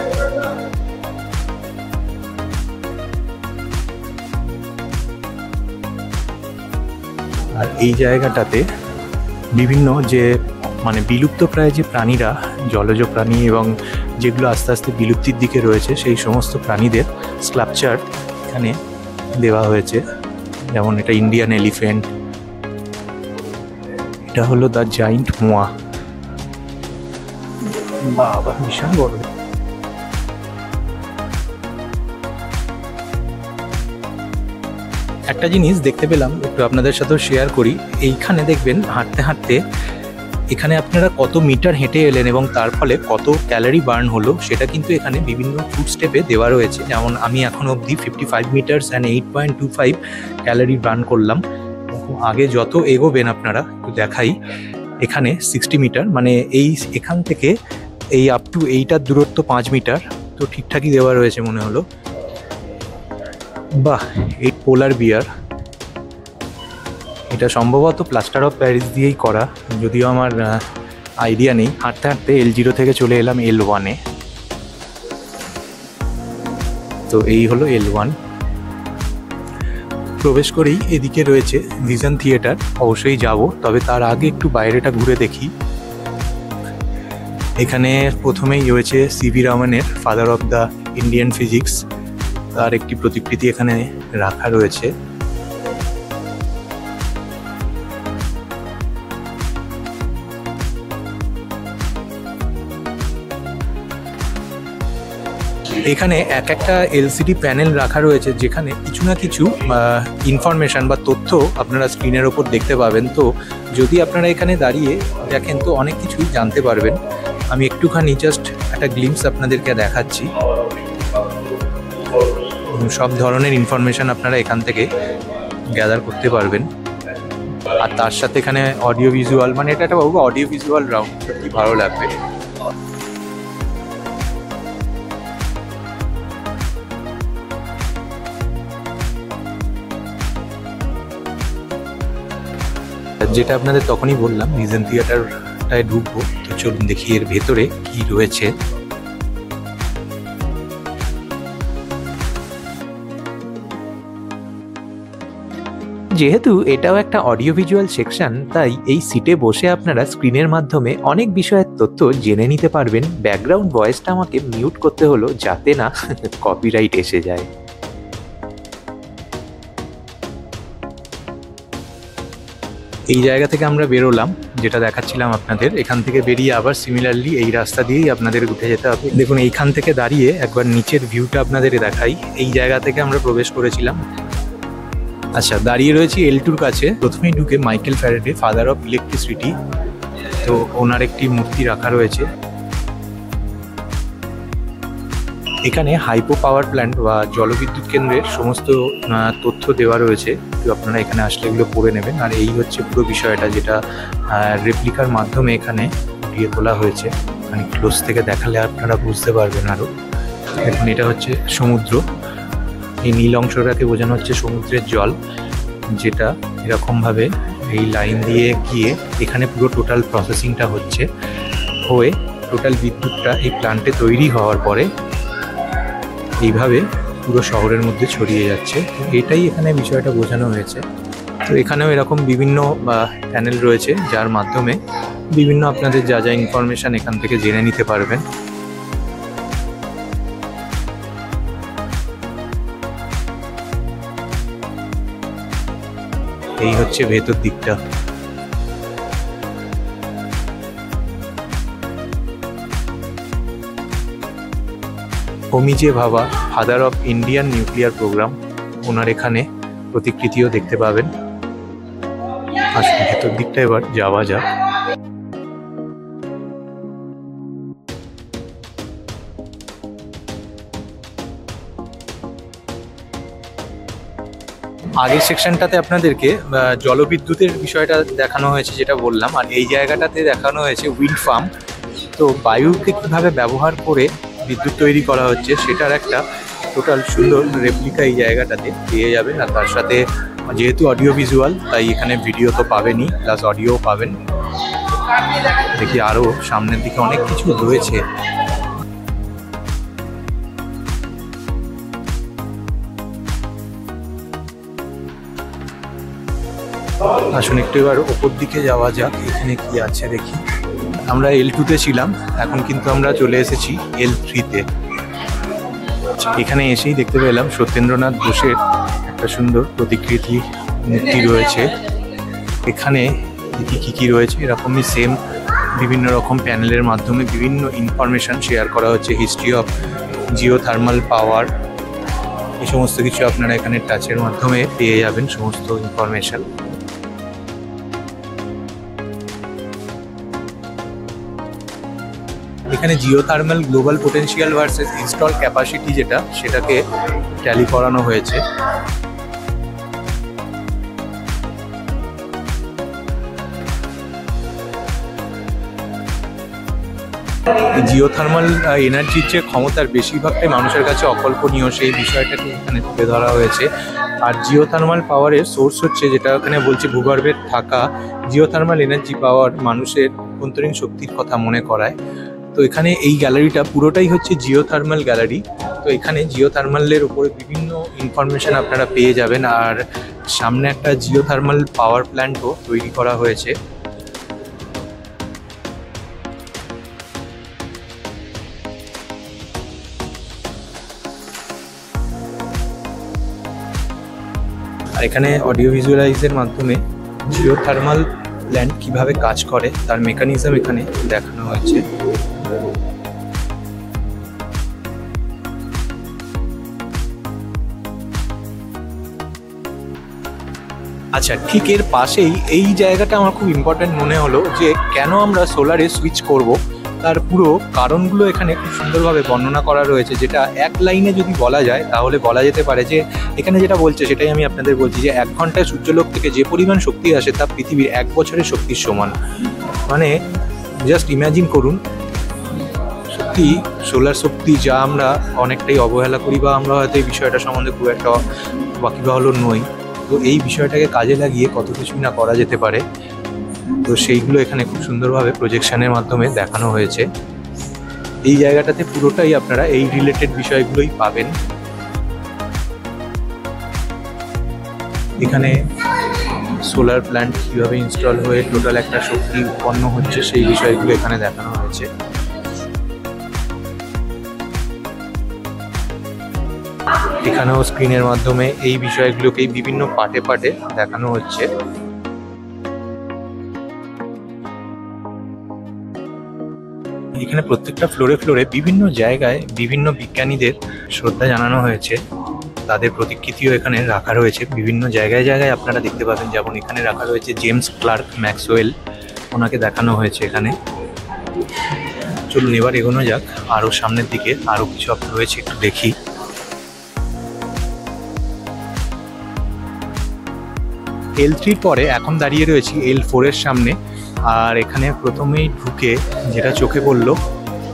S1: আর এই জায়গাটাতে বিভিন্ন যে মানে বিলুপ্ত প্রায় যে প্রাণীরা, জলজ প্রাণী এবং যেগুলো আস্তে আস্তে বিলুপ্তির দিকে রয়েছে সেই সমস্ত প্রাণীদের স্কাল্পচার এখানে দেওয়া হয়েছে। যেমন এটা ইন্ডিয়ান এলিফ্যান্ট, এটা হলো দ্য জায়ান্ট মোয়া। বাবা, ভীষণ বড়। একটা জিনিস দেখতে পেলাম, একটু আপনাদের সাথেও শেয়ার করি। এইখানে দেখবেন হাঁটতে হাঁটতে এখানে আপনারা কত মিটার হেঁটে এলেন এবং তার ফলে কত ক্যালোরি বার্ন হলো সেটা কিন্তু এখানে বিভিন্ন ফুড স্টেপে দেওয়া রয়েছে। যেমন আমি এখন অবধি 55 মিটার্স অ্যান্ড 8.25 ক্যালোরি বার্ন করলাম। আগে যত এগোবেন আপনারা একটু দেখাই, এখানে 60 মিটার, মানে এখান থেকে এই আপ টু এইটার দূরত্ব 5 মিটার, তো ঠিকঠাকই দেওয়া রয়েছে মনে হলো। বাহ, এই পোলার বিয়ার, এটা সম্ভবত প্লাস্টার অফ প্যারিস দিয়েই করা, যদিও আমার আইডিয়া নেই। হাঁটতে হাঁটতে L0 থেকে চলে এলাম L1-এ। তো এই হলো L1। প্রবেশ করেই এদিকে রয়েছে ভিশন থিয়েটার, অবশ্যই যাব, তবে তার আগে একটু বাইরেটা ঘুরে দেখি। এখানে প্রথমেই রয়েছে সিভি রামনের father of the Indian physics, তার একটি প্রতিকৃতি এখানে রাখা রয়েছে। এখানে একটা এলসিডি প্যানেল রাখা রয়েছে, যেখানে কিছু না কিছু ইনফরমেশান বা তথ্য আপনারা স্ক্রিনের ওপর দেখতে পাবেন। তো যদি আপনারা এখানে দাঁড়িয়ে দেখেন তো অনেক কিছুই জানতে পারবেন। আমি একটুখানি জাস্ট একটা গ্লিমস আপনাদেরকে দেখাচ্ছি। সব ধরনের ইনফরমেশান আপনারা এখান থেকে গ্যাদার করতে পারবেন। আর তার সাথে এখানে অডিও ভিজুয়াল, মানে এটা একটা অডিও ভিজুয়াল রাউন্ড, সত্যি ভালো লাগবে। যেটা আপনাদের তখনই বললাম, ভিশন থিয়েটারটায় ঢুকবো, তো চলুন দেখি এর ভেতরে কি রয়েছে।
S2: যেহেতু এটাও একটা অডিও ভিজুয়াল সেকশন, তাই এই সিটে বসে আপনারা স্ক্রিনের মাধ্যমে অনেক বিষয়ের তথ্য জেনে নিতে পারবেন। ব্যাকগ্রাউন্ড ভয়েসটা আমাকে মিউট করতে হলো যাতে না কপিরাইট এসে যায়।
S1: এই জায়গা থেকে আমরা বেরোলাম, যেটা দেখাচ্ছিলাম আপনাদের। এখান থেকে বেরিয়ে আবার সিমিলারলি এই রাস্তা দিয়েই আপনাদের উঠে যেতে হবে। দেখুন, এইখান থেকে দাঁড়িয়ে একবার নিচের ভিউটা আপনাদের দেখাই। এই জায়গা থেকে আমরা প্রবেশ করেছিলাম। আচ্ছা, দাঁড়িয়ে রয়েছি L2-র কাছে। প্রথমেই ঢুকে Michael Faraday, father of electricity, তো ওনার একটি মূর্তি রাখা রয়েছে। এখানে হাইপো পাওয়ার প্ল্যান্ট বা জলবিদ্যুৎ কেন্দ্রের সমস্ত তথ্য দেওয়া রয়েছে, তো আপনারা এখানে আসলে এগুলো পড়ে নেবেন। আর এই হচ্ছে পুরো বিষয়টা, যেটা রেপ্লিকার মাধ্যমে এখানে ফুটিয়ে তোলা হয়েছে। মানে ক্লোজ থেকে দেখালে আপনারা বুঝতে পারবেন আরও। এখন এটা হচ্ছে সমুদ্র, এই নীল অংশটাকে বোঝানো হচ্ছে সমুদ্রের জল, যেটা এরকমভাবে এই লাইন দিয়ে গিয়ে এখানে পুরো টোটাল প্রসেসিংটা হচ্ছে, হয়ে টোটাল বিদ্যুৎটা এই প্ল্যান্টে তৈরি হওয়ার পরে এইভাবে পুরো শহরের মধ্যে ছড়িয়ে যাচ্ছে। এটাই এখানে বিষয়টা বোঝানো হয়েছে। তো এখানেও এরকম বিভিন্ন প্যানেল রয়েছে, যার মাধ্যমে বিভিন্ন আপনাদের যা যা ইনফরমেশান এখান থেকে জেনে নিতে পারবেন। এই হচ্ছে ভেতর দিকটা। Homi J Bhabha, father of Indian nuclear program, ওনার এখানে প্রতিকৃতিও দেখতে পাবেন। আসুন ভেতর দিকটা এবার যাওয়া যাক। আগের সেকশনটাতে আপনাদেরকে জলবিদ্যুতের বিষয়টা দেখানো হয়েছে, যেটা বললাম, আর এই জায়গাটাতে দেখানো হয়েছে উইন্ড ফার্ম। তো বায়ুকে কীভাবে ব্যবহার করে বিদ্যুৎ তৈরি করা হচ্ছে সেটার একটা টোটাল সুন্দর রেপ্লিকা এই জায়গাটাতে পেয়ে যাবেন। আর তার সাথে যেহেতু অডিও ভিজুয়াল, তাই এখানে ভিডিও তো পাবেনই, প্লাস অডিও পাবেন। দেখি আরও সামনের দিকে অনেক কিছু রয়েছে। আসুন একটু এবার ওপর দিকে যাওয়া যাক, এখানে কি আছে দেখি। আমরা L2-তে ছিলাম, এখন কিন্তু আমরা চলে এসেছি L3-তে। এখানে এসেই দেখতে পেলাম সত্যেন্দ্রনাথ বোসের একটা সুন্দর প্রতিকৃতি মূর্তি রয়েছে। এখানে দেখি কী কী রয়েছে, এরকমই সেম বিভিন্ন রকম প্যানেলের মাধ্যমে বিভিন্ন ইনফরমেশান শেয়ার করা হচ্ছে। হিস্ট্রি অফ জিওথার্মাল পাওয়ার, এই সমস্ত কিছু আপনারা এখানে টাচের মাধ্যমে পেয়ে যাবেন সমস্ত ইনফরমেশান। এখানে geothermal global potential versus install capacity যেটা সেটাকে ট্যালি করানো হয়েছে। জিওথার্মাল এনার্জির যে ক্ষমতার বেশিরভাগটাই মানুষের কাছে অকল্পনীয়, সেই বিষয়টাকে এখানে তুলে ধরা হয়েছে। আর জিওথার্মাল পাওয়ারের সোর্স হচ্ছে, যেটা এখানে বলছে, ভূগর্ভের থাকা জিওথার্মাল এনার্জি পাওয়ার মানুষের অভ্যন্তরীণ শক্তির কথা মনে করায়। তো এখানে এই গ্যালারিটা পুরোটাই হচ্ছে জিওথার্মাল গ্যালারি। তো এখানে জিওথার্মালের উপরে বিভিন্ন ইনফরমেশন আপনারা পেয়ে যাবেন। আর সামনে একটা জিওথার্মাল পাওয়ার প্ল্যান্টও তৈরি করা হয়েছে। আর এখানে অডিও ভিজুয়ালাইজের মাধ্যমে জিওথার্মাল প্ল্যান্ট কিভাবে কাজ করে তার মেকানিজম এখানে দেখানো হয়েছে। আচ্ছা, ঠিক এর পাশেই এই জায়গাটা আমার খুব ইম্পর্টেন্ট মনে হলো, যে কেন আমরা সোলারে সুইচ করব তার পুরো কারণগুলো এখানে খুব সুন্দরভাবে বর্ণনা করা রয়েছে। যেটা এক লাইনে যদি বলা যায় তাহলে বলা যেতে পারে যে এখানে যেটা বলছে সেটাই আমি আপনাদের বলছি, যে 1 ঘন্টায় সূর্যলোক থেকে যে পরিমাণ শক্তি আসে তা পৃথিবীর 1 বছরের শক্তির সমান। মানে জাস্ট ইম্যাজিন করুন, সত্যি সোলার শক্তি যা আমরা অনেকটাই অবহেলা করি, বা আমরা হয়তো এই বিষয়টা সম্বন্ধে খুব একটা ওয়াকিবহাল নই। তো এই বিষয়টাকে কাজে লাগিয়ে কত কিছুই না করা যেতে পারে। তো সেইগুলো এখানে খুব সুন্দরভাবে প্রজেকশনের মাধ্যমে দেখানো হয়েছে। এই জায়গাটাতে পুরোটাই আপনারা এই রিলেটেড বিষয়গুলোই পাবেন। এখানে সোলার প্ল্যান্ট কীভাবে ইনস্টল হয়ে টোটাল একটা শক্তি উৎপন্ন হচ্ছে সেই বিষয়গুলো এখানে দেখানো হয়েছে। এখানেও স্ক্রিনের মাধ্যমে এই বিষয়গুলোকেই বিভিন্ন পার্টে পার্টে দেখানো হচ্ছে। এখানে প্রত্যেকটা ফ্লোরে ফ্লোরে বিভিন্ন জায়গায় বিভিন্ন বিজ্ঞানীদের শ্রদ্ধা জানানো হয়েছে, তাদের প্রতিকৃতিও এখানে রাখা রয়েছে। বিভিন্ন জায়গায় জায়গায় আপনারা দেখতে পাবেন, যেমন এখানে রাখা রয়েছে জেমস ক্লার্ক ম্যাক্সওয়েল, ওনাকে দেখানো হয়েছে এখানে। চলুন এবার এগোনো যাক আরও সামনের দিকে, আরও কিছু রয়েছে একটু দেখি। L3 পরে এখন দাঁড়িয়ে রয়েছি L4 এর সামনে। আর এখানে প্রথমেই ঢুকে যেটা চোখে পড়ল,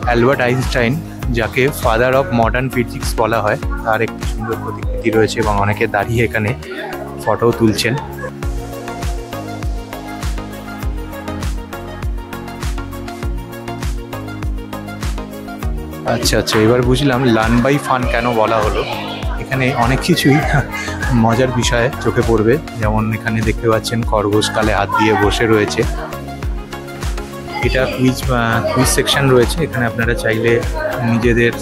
S1: অ্যালবার্ট আইনস্টাইন, যাকে ফাদার অফ মডার্ন ফিজিক্স বলা হয়, তার একটি সুন্দর প্রতিকৃতি রয়েছে এবং অনেকে দাঁড়িয়ে এখানে ফটোও তুলছেন। আচ্ছা আচ্ছা, এবার বুঝলাম লার্ন বাই ফান কেন বলা হলো। এখানে অনেক কিছুই মজার বিষয় চোখে পড়বে, যেমন এখানে দেখতে পাচ্ছেন খরগোশ কালে হাত দিয়ে বসে রয়েছে। এটা কুইজ সেকশন রয়েছে, এখানে আপনারা চাইলে নিজেদের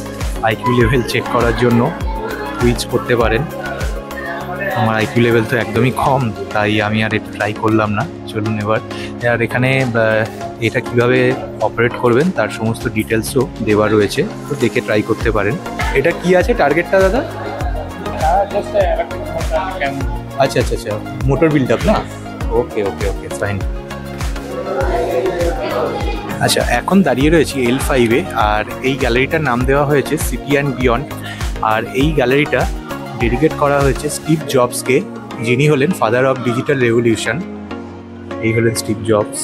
S1: আইকিউ লেভেল চেক করার জন্য কুইজ করতে পারেন। আমার আইকিউ লেভেল তো একদমই কম, তাই আমি আর এটা ট্রাই করলাম না। চলুন এবার, আর এখানে এটা কিভাবে অপারেট করবেন তার সমস্ত ডিটেলসও দেওয়া রয়েছে, তো দেখে ট্রাই করতে পারেন। এটা কি আছে টার্গেটটা দাদা? আচ্ছা আচ্ছা আচ্ছা, মোটর বিল্ড আপ না? ওকে ওকে ওকে, ফাইন। আচ্ছা, এখন দাঁড়িয়ে রয়েছি L5-এ, আর এই গ্যালারিটার নাম দেওয়া হয়েছে সিটি অ্যান্ড বিয়ন্ড। আর এই গ্যালারিটা ডেডিকেট করা হয়েছে স্টিভ জবসকে, যিনি হলেন ফাদার অফ ডিজিটাল রেভলিউশন। এই হলেন স্টিভ জবস।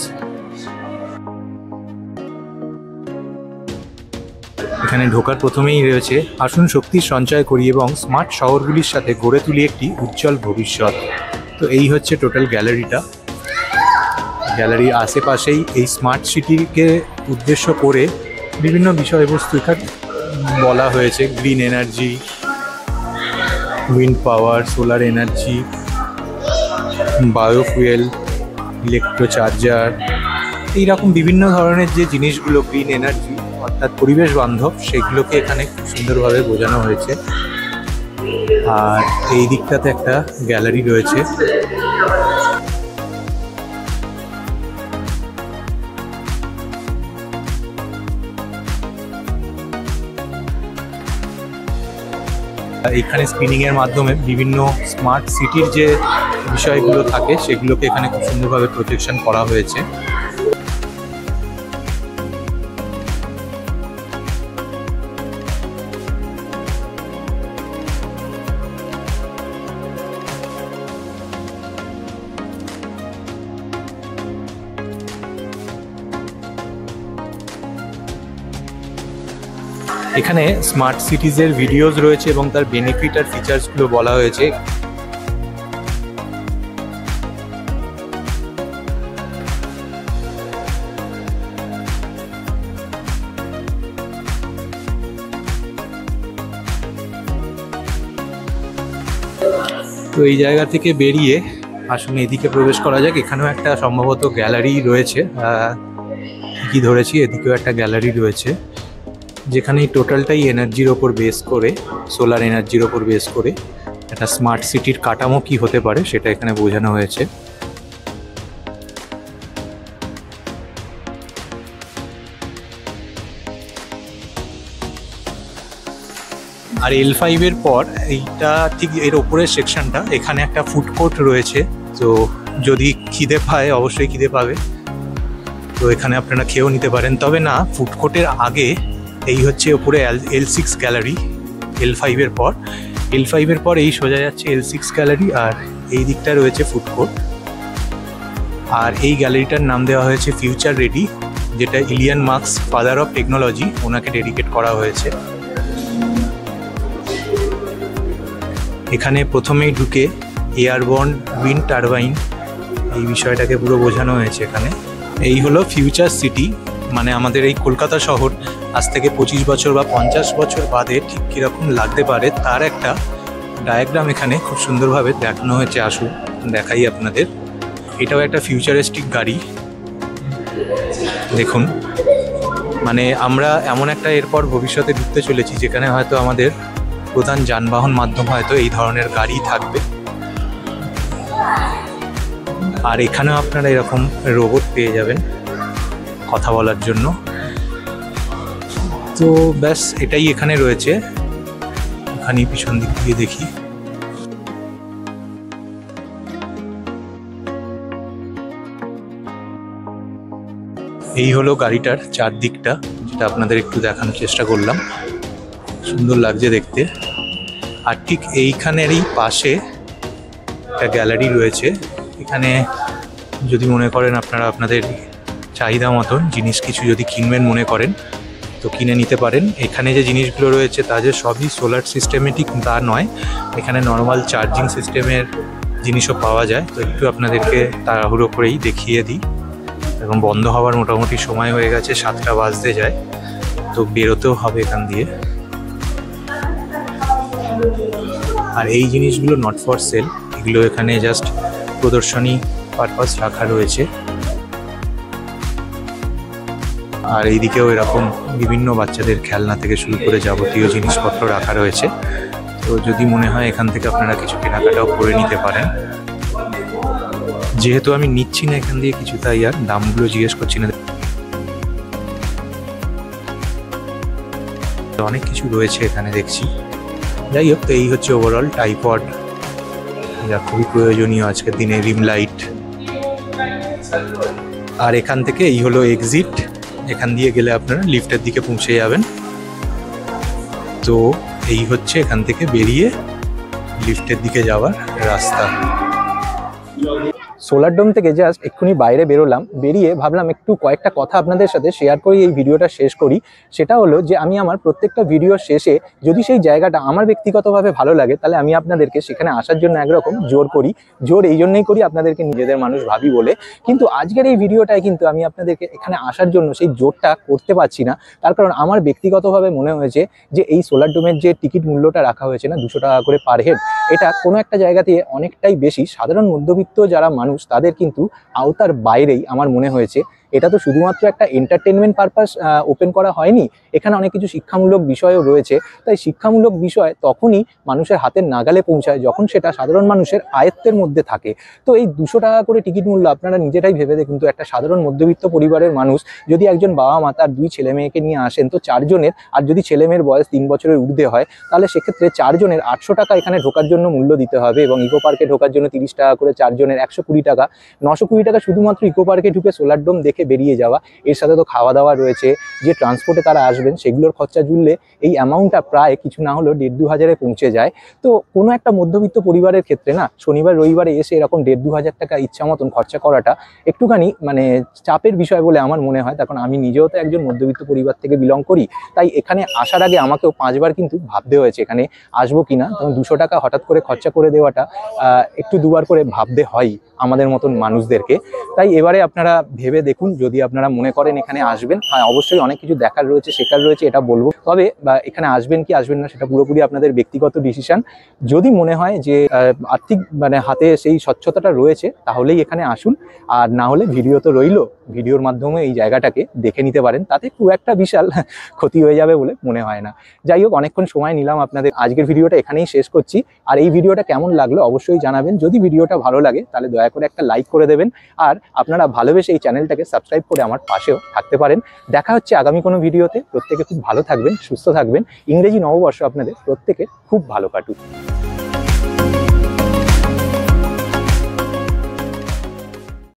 S1: এখানে ঢোকার প্রথমেই রয়েছে আসুন শক্তির সঞ্চয় করি এবং স্মার্ট শহরগুলির সাথে গড়ে তুলি একটি উজ্জ্বল ভবিষ্যৎ। তো এই হচ্ছে টোটাল গ্যালারিটা। গ্যালারির আশেপাশেই এই স্মার্ট সিটিকে উদ্দেশ্য করে বিভিন্ন বিষয়বস্তু এখানে বলা হয়েছে। গ্রিন এনার্জি, উইন্ড পাওয়ার, solar energy, biofuel, electro charger, এইরকম বিভিন্ন ধরনের যে জিনিসগুলো গ্রিন এনার্জি অর্থাৎ পরিবেশ বান্ধব, সেগুলোকে এখানে খুব সুন্দরভাবে বোঝানো হয়েছে। আর এই দিকটাতে একটা গ্যালারি রয়েছে। এখানে স্ক্রিনিংয়ের মাধ্যমে বিভিন্ন স্মার্ট সিটির যে বিষয়গুলো থাকে সেগুলোকে এখানে খুব সুন্দরভাবে প্রজেকশন করা হয়েছে। এখানে স্মার্ট সিটিজের ভিডিওস রয়েছে এবং তার বেনিফিট আর ফিচার্সগুলো বলা হয়েছে। তো এই জায়গা থেকে বেরিয়ে আসুন এদিকে প্রবেশ করা যাক। এখানেও একটা সম্ভবত গ্যালারি রয়েছে, কি ধরেছি, এদিকেও একটা গ্যালারি রয়েছে যেখানে টোটালটাই এনার্জির ওপর বেস করে, সোলার এনার্জির ওপর বেস করে একটা স্মার্ট সিটির কাঠামো কি হতে পারে সেটা এখানে বোঝানো হয়েছে। আর L5-এর পর এইটা ঠিক এর ওপরের সেকশনটা, এখানে একটা ফুড কোর্ট রয়েছে। তো যদি খিদে পায়, অবশ্যই খিদে পাবে, তো এখানে আপনারা খেয়েও নিতে পারেন। তবে না, ফুড কোর্টের আগে এই হচ্ছে ওপরে L6 গ্যালারি। L5-এর পর L5-এর পর এই সোজা যাচ্ছে L6 গ্যালারি, আর এই দিকটা রয়েছে ফুড কোর্ট। আর এই গ্যালারিটার নাম দেওয়া হয়েছে ফিউচার রেডি, যেটা ইলিয়ন মাস্ক, ফাদার অফ টেকনোলজি, ওনাকে ডেডিকেট করা হয়েছে। এখানে প্রথমেই ঢুকে এয়ারবর্ন উইন্ড টারবাইন এই বিষয়টাকে পুরো বোঝানো হয়েছে এখানে। এই হলো ফিউচার সিটি, মানে আমাদের এই কলকাতা শহর আজ থেকে 25 বছর বা 50 বছর বাদে ঠিক কীরকম লাগতে পারে তার একটা ডায়াগ্রাম এখানে খুব সুন্দরভাবে দেখানো হয়েছে। আসুন দেখাই আপনাদের। এটাও একটা ফিউচারিস্টিক গাড়ি, দেখুন। মানে আমরা এমন একটা এরপর ভবিষ্যতে ঢুকতে চলেছি যেখানে হয়তো আমাদের প্রধান যানবাহন মাধ্যম হয়তো এই ধরনের গাড়ি থাকবে। আর এখানেও আপনারা এরকম রোবট পেয়ে যাবেন কথা বলার জন্য। তো ব্যাস এটাই এখানে রয়েছে। এখানে পিছন দিক দিয়ে দেখি, এই হলো গাড়িটার চারদিকটা, যেটা আপনাদের একটু দেখানোর চেষ্টা করলাম। সুন্দর লাগছে দেখতে। আর ঠিক এইখানেরই পাশে একটা গ্যালারি রয়েছে। এখানে যদি মনে করেন আপনারা আপনাদের চাহিদা মতন জিনিস কিছু যদি কিনবেন মনে করেন তো কিনে নিতে পারেন। এখানে যে জিনিসগুলো রয়েছে তা যে সবই সোলার সিস্টেমেটিক তা নয়, এখানে নর্মাল চার্জিং সিস্টেমের জিনিসও পাওয়া যায়। তো একটু আপনাদেরকে তাড়াহুড়ো করেই দেখিয়ে দিই, এবং বন্ধ হওয়ার মোটামুটি সময় হয়ে গেছে, 7টা বাজতে যায়, তো বেরোতেও হবে এখান দিয়ে। আর এই জিনিসগুলো নট ফর সেল, এগুলো এখানে জাস্ট প্রদর্শনী পারপাস রাখা রয়েছে। আর এইদিকেও এরকম বিভিন্ন বাচ্চাদের খেলনা থেকে শুরু করে যাবতীয় জিনিসপত্র রাখা রয়েছে। তো যদি মনে হয় এখান থেকে আপনারা কিছু কেনাকাটাও করে নিতে পারেন। যেহেতু আমি নিচ্ছি না এখান দিয়ে কিছু, তাই আর দামগুলো জিজ্ঞেস করছি না। অনেক কিছু রয়েছে এখানে দেখছি। যাই হোক, তো এই হচ্ছে ওভারঅল টাইপড, যা খুবই প্রয়োজনীয় আজকের দিনে। রিম লাইট। আর এখান থেকে এই হলো এক্সিট, এখান দিয়ে গেলে আপনারা লিফটের দিকে পৌঁছে যাবেন। তো এই হচ্ছে এখান থেকে বেরিয়ে লিফটের দিকে যাওয়ার রাস্তা।
S3: সোলার ডোম থেকে জাস্ট এক্ষুনি বাইরে বেরোলাম, বেরিয়ে ভাবলাম একটু কয়েকটা কথা আপনাদের সাথে শেয়ার করি, এই ভিডিওটা শেষ করি। সেটা হলো যে আমি আমার প্রত্যেকটা ভিডিওর শেষে যদি সেই জায়গাটা আমার ব্যক্তিগতভাবে ভালো লাগে তাহলে আমি আপনাদেরকে সেখানে আসার জন্য একরকম জোর করি। জোর এই জন্যই করি আপনাদেরকে নিজেদের মানুষ ভাবি বলে। কিন্তু আজকের এই ভিডিওটায় কিন্তু আমি আপনাদেরকে এখানে আসার জন্য সেই জোরটা করতে পারছি না। তার কারণ আমার ব্যক্তিগতভাবে মনে হয়েছে যে এই সোলার ডোমের যে টিকিট মূল্যটা রাখা হয়েছে না, 200 টাকা করে পার হেড, এটা কোনো একটা জায়গা দিয়ে অনেকটাই বেশি। সাধারণ মধ্যবিত্ত যারা মানুষ তাদের কিন্তু আওতার বাইরেই আমার মনে হয়েছে। এটা তো শুধুমাত্র একটা এন্টারটেনমেন্ট পারপাস ওপেন করা হয়নি, এখানে অনেক কিছু শিক্ষামূলক বিষয়ও রয়েছে। তাই শিক্ষামূলক বিষয় তখনই মানুষের হাতের নাগালে পৌঁছায় যখন সেটা সাধারণ মানুষের আয়ত্তের মধ্যে থাকে। তো এই 200 টাকা করে টিকিট মূল্য আপনারা নিজেরাই ভেবে দেখুন, তো একটা সাধারণ মধ্যবিত্ত পরিবারের মানুষ যদি একজন বাবা মা তার 2 ছেলে মেয়েকে নিয়ে আসেন, তো 4 জনের, আর যদি ছেলে মেয়ের বয়স 3 বছরের ঊর্ধ্বে হয় তাহলে সেক্ষেত্রে 4 জনের 800 টাকা এখানে ঢোকার জন্য মূল্য দিতে হবে। এবং ইকো পার্কে ঢোকার জন্য 30 টাকা করে, 4 জনের 120 টাকা, 920 টাকা শুধুমাত্র ইকো পার্কে ঢুকে সোলার ডোম দেখে বেরিয়ে যাওয়া, এর সাথে তো খাওয়া দাওয়া রয়েছে, যে ট্রান্সপোর্টে তারা আসবেন সেগুলোর খরচা জুড়লে এই অ্যামাউন্টটা প্রায় কিছু না হলেও 1,500-2,000-এ পৌঁছে যায়। তো কোনো একটা মধ্যবিত্ত পরিবারের ক্ষেত্রে না শনিবার রবিবারে এসে এরকম 1,500-2,000 টাকা ইচ্ছা মতন খরচা করাটা একটুখানি মানে চাপের বিষয় বলে আমার মনে হয়। তখন আমি নিজেও তো একজন মধ্যবিত্ত পরিবার থেকে বিলং করি, তাই এখানে আসার আগে আমাকেও 5 বার কিন্তু ভাবতে হয়েছে এখানে আসবো কিনা। তখন 200 টাকা হঠাৎ করে খরচা করে দেওয়াটা একটু দুবার করে ভাবতে হয় আমাদের মতন মানুষদেরকে। তাই এবারে আপনারা ভেবে দেখুন, যদি আপনারা মনে করেন এখানে আসবেন। হ্যাঁ, অবশ্যই অনেক কিছু দেখার রয়েছে, শেখার রয়েছে, এটা বলবো। তবে এখানে আসবেন কি আসবেন না সেটা পুরোপুরি আপনাদের ব্যক্তিগত ডিসিশন। যদি মনে হয় যে আর্থিক মানে হাতে সেই স্বচ্ছতাটা রয়েছে তাহলেই এখানে আসুন, আর না হলে ভিডিও তো রইলো, ভিডিওর মাধ্যমে এই জায়গাটাকে দেখে নিতে পারেন, তাতে খুব একটা বিশাল ক্ষতি হয়ে যাবে বলে মনে হয় না। যাই হোক, অনেকক্ষণ সময় নিলাম আপনাদের, আজকের ভিডিওটা এখানেই শেষ করছি। আর এই ভিডিওটা কেমন লাগলো অবশ্যই জানাবেন। যদি ভিডিওটা ভালো লাগে তাহলে দয়া করে একটা লাইক করে দেবেন, আর আপনারা ভালোবেসে এই চ্যানেলটাকে সাবস্ক্রাইব করে আমার পাশেও থাকতে পারেন। দেখা হচ্ছে আগামী কোনো ভিডিওতে। প্রত্যেকে খুব ভালো থাকবেন, সুস্থ থাকবেন। ইংরেজি নববর্ষ আপনাদের প্রত্যেকের খুব ভালো কাটুক।